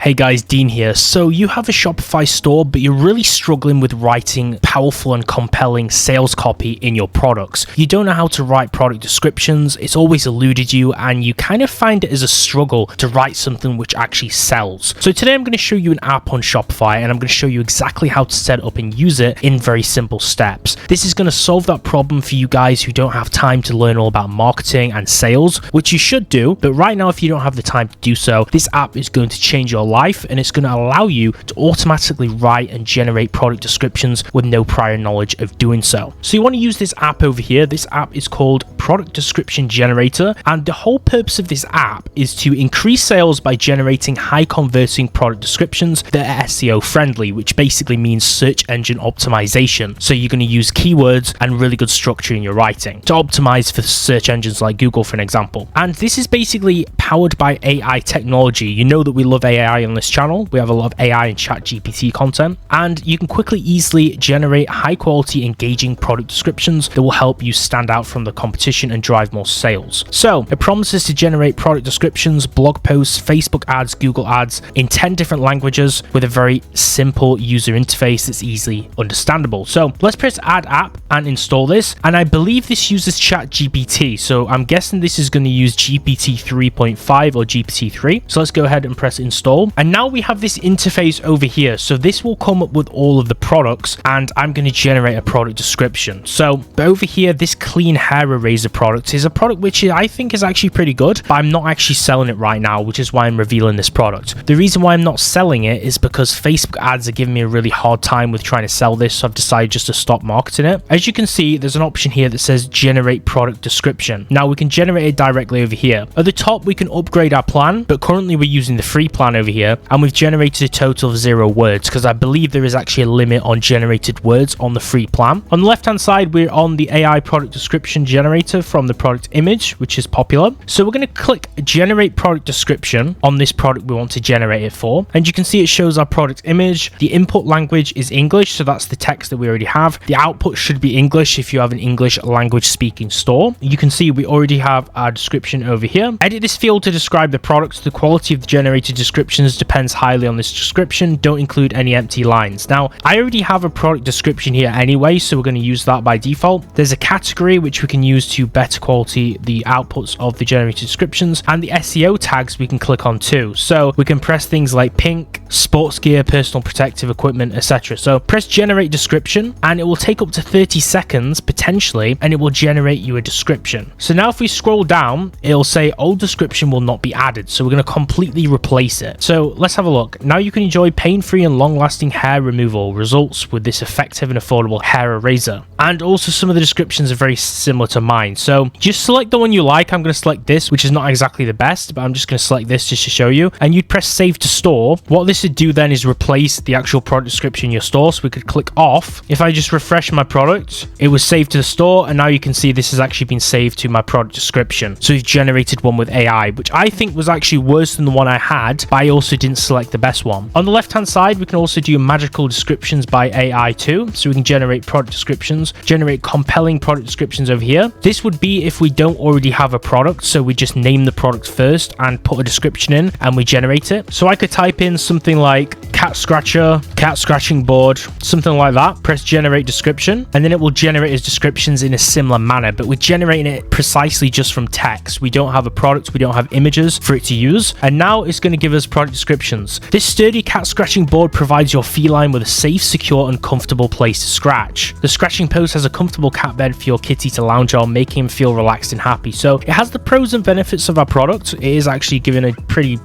Hey guys, Dean here. So you have a Shopify store, but you're really struggling with writing powerful and compelling sales copy in your products. You don't know how to write product descriptions, it's always eluded you, and you kind of find it as a struggle to write something which actually sells. So today I'm going to show you an app on Shopify, and I'm going to show you exactly how to set it up and use it in very simple steps. This is going to solve that problem for you guys who don't have time to learn all about marketing and sales, which you should do, but right now if you don't have the time to do so, this app is going to change your life, and it's going to allow you to automatically write and generate product descriptions with no prior knowledge of doing so. So you want to use this app over here. This app is called Product Description Generator, and the whole purpose of this app is to increase sales by generating high converting product descriptions that are SEO friendly, which basically means search engine optimization. So you're going to use keywords and really good structure in your writing to optimize for search engines like Google, for an example. And this is basically powered by AI technology. You know that we love AI on this channel. We have a lot of AI and ChatGPT content, and you can quickly, easily generate high quality, engaging product descriptions that will help you stand out from the competition and drive more sales. So it promises to generate product descriptions, blog posts, Facebook ads, Google ads in 10 different languages with a very simple user interface that's easily understandable. So let's press add app and install this, and I believe this uses ChatGPT, so I'm guessing this is going to use GPT 3.5 or GPT-3. So let's go ahead and press install, and now we have this interface over here. So this will come up with all of the products, and I'm going to generate a product description. So over here, this clean hair eraser product is a product which I think is actually pretty good, but I'm not actually selling it right now, which is why I'm revealing this product. The reason why I'm not selling it is because Facebook ads are giving me a really hard time with trying to sell this, so I've decided just to stop marketing it. As you can see, there's an option here that says generate product description. Now we can generate it directly over here. At the top, we can upgrade our plan, but currently we're using the free plan over here, and we've generated a total of 0 words because I believe there is actually a limit on generated words on the free plan. On the left hand side, we're on the AI product description generator from the product image, which is popular. So we're going to click generate product description on this product we want to generate it for, and you can see it shows our product image. The input language is English, so that's the text that we already have. The output should be English if you have an English language speaking store. You can see we already have our description over here. Edit this field to describe the products. The quality of the generated descriptions depends highly on this description. Don't include any empty lines. Now I already have a product description here anyway, so we're going to use that by default. There's a category which we can use to better quality the outputs of the generated descriptions, and the SEO tags we can click on too. So we can press things like pink, sports gear, personal protective equipment, etc. So press generate description, and it will take up to 30 seconds potentially, and it will generate you a description. So now if we scroll down, it'll say old description will not be added, so we're going to completely replace it. So let's have a look. Now you can enjoy pain-free and long-lasting hair removal results with this effective and affordable hair eraser. And also some of the descriptions are very similar to mine, so just select the one you like. I'm going to select this, which is not exactly the best, but I'm just going to select this just to show you, and you'd press save to store. What this would do then is replace the actual product description in your store, so we could click off. If I just refresh my product, it was saved to the store, and now you can see this has actually been saved to my product description. So we've generated one with AI, which I think was actually worse than the one I had, but I also didn't select the best one. On the left hand side, we can also do magical descriptions by AI too, so we can generate product descriptions, generate compelling product descriptions over here. This would be if we don't already have a product, so we just name the product first and put a description in, and we generate it. So I could type in something like cat scratcher, cat scratching board, something like that, press generate description, and then it will generate as descriptions in a similar manner, but we're generating it precisely just from text. We don't have a product, we don't have images for it to use, and now it's going to give us product descriptions. This sturdy cat scratching board provides your feline with a safe, secure, and comfortable place to scratch. The scratching post has a comfortable cat bed for your kitty to lounge on, making him feel relaxed and happy. So it has the pros and benefits of our product. It is actually giving a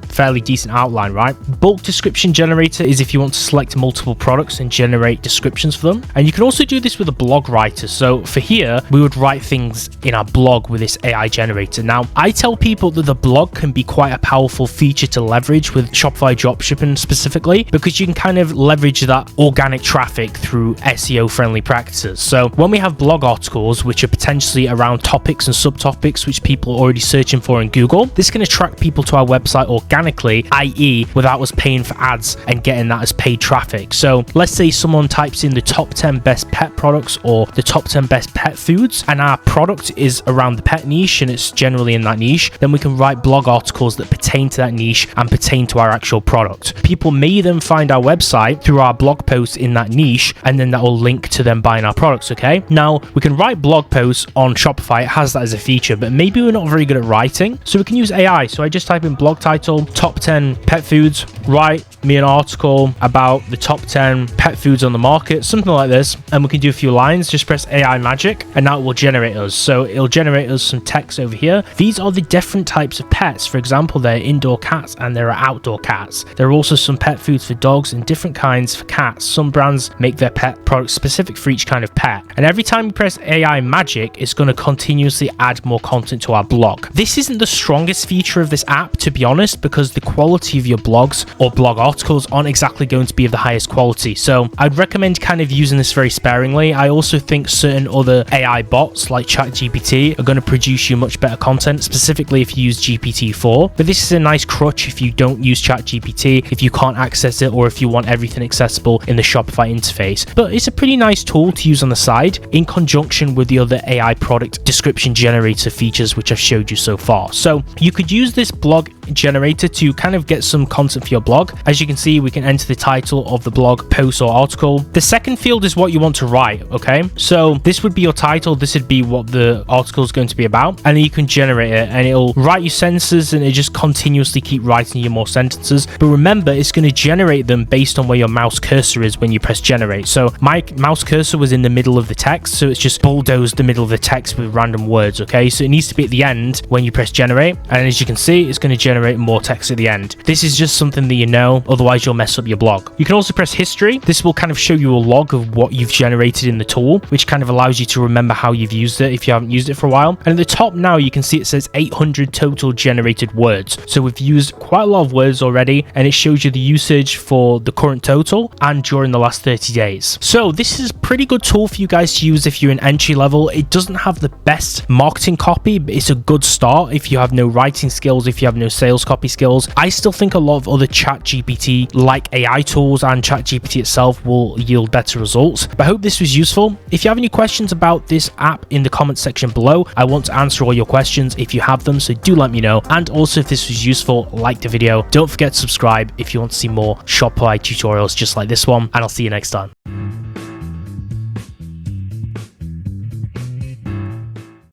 fairly decent outline, right? Bulk description generator is if you want to select multiple products and generate descriptions for them. And you can also do this with a blog writer. So for here, we would write things in our blog with this AI generator. Now, I tell people that the blog can be quite a powerful feature to leverage with Shopify dropshipping specifically, because you can kind of leverage that organic traffic through SEO friendly practices. So when we have blog articles which are potentially around topics and subtopics which people are already searching for in Google, this can attract people to our website organically, i.e. without us paying for ads, and get getting that as paid traffic. So let's say someone types in the top 10 best pet products or the top 10 best pet foods, and our product is around the pet niche and it's generally in that niche, then we can write blog articles that pertain to that niche and pertain to our actual product. People may then find our website through our blog posts in that niche, and then that will link to them buying our products. Okay, now we can write blog posts on Shopify. It has that as a feature, but maybe we're not very good at writing, so we can use AI. So I just type in blog title, top 10 pet foods, write me an article about the top 10 pet foods on the market, something like this, and we can do a few lines. Just press AI magic and now it will generate us. So it'll generate us some text over here. These are the different types of pets. For example, there are indoor cats and there are outdoor cats. There are also some pet foods for dogs and different kinds for cats. Some brands make their pet products specific for each kind of pet, and every time you press AI magic, it's going to continuously add more content to our blog. This isn't the strongest feature of this app, to be honest, because the quality of your blogs or blog articles aren't exactly going to be of the highest quality. So I'd recommend kind of using this very sparingly. I also think certain other AI bots like ChatGPT are going to produce you much better content, specifically if you use GPT-4. But this is a nice crutch if you don't use ChatGPT, if you can't access it, or if you want everything accessible in the Shopify interface. But it's a pretty nice tool to use on the side in conjunction with the other AI product description generator features which I've showed you so far. So you could use this blog generator to kind of get some content for your blog. As you can see, we can enter the title of the blog post or article. The second field is what you want to write. Okay, so this would be your title, this would be what the article is going to be about, and then you can generate it and it'll write you sentences, and it just continuously keep writing you more sentences. But remember, it's going to generate them based on where your mouse cursor is when you press generate. So my mouse cursor was in the middle of the text, so it's just bulldozed the middle of the text with random words. Okay, so it needs to be at the end when you press generate, and as you can see, it's going to generate more text at the end. This is just something that you know, otherwise you'll mess up your blog. You can also press history. This will kind of show you a log of what you've generated in the tool, which kind of allows you to remember how you've used it if you haven't used it for a while. And at the top now, you can see it says 800 total generated words. So we've used quite a lot of words already, and it shows you the usage for the current total and during the last 30 days. So this is a pretty good tool for you guys to use if you're in entry level. It doesn't have the best marketing copy, but it's a good start if you have no writing skills, if you have no sales copy skills. I still think a lot of other ChatGPT like AI tools and ChatGPT itself will yield better results. But I hope this was useful. If you have any questions about this app in the comments section below, I want to answer all your questions if you have them, so do let me know. And also, if this was useful, like the video. Don't forget to subscribe if you want to see more Shopify tutorials just like this one, and I'll see you next time.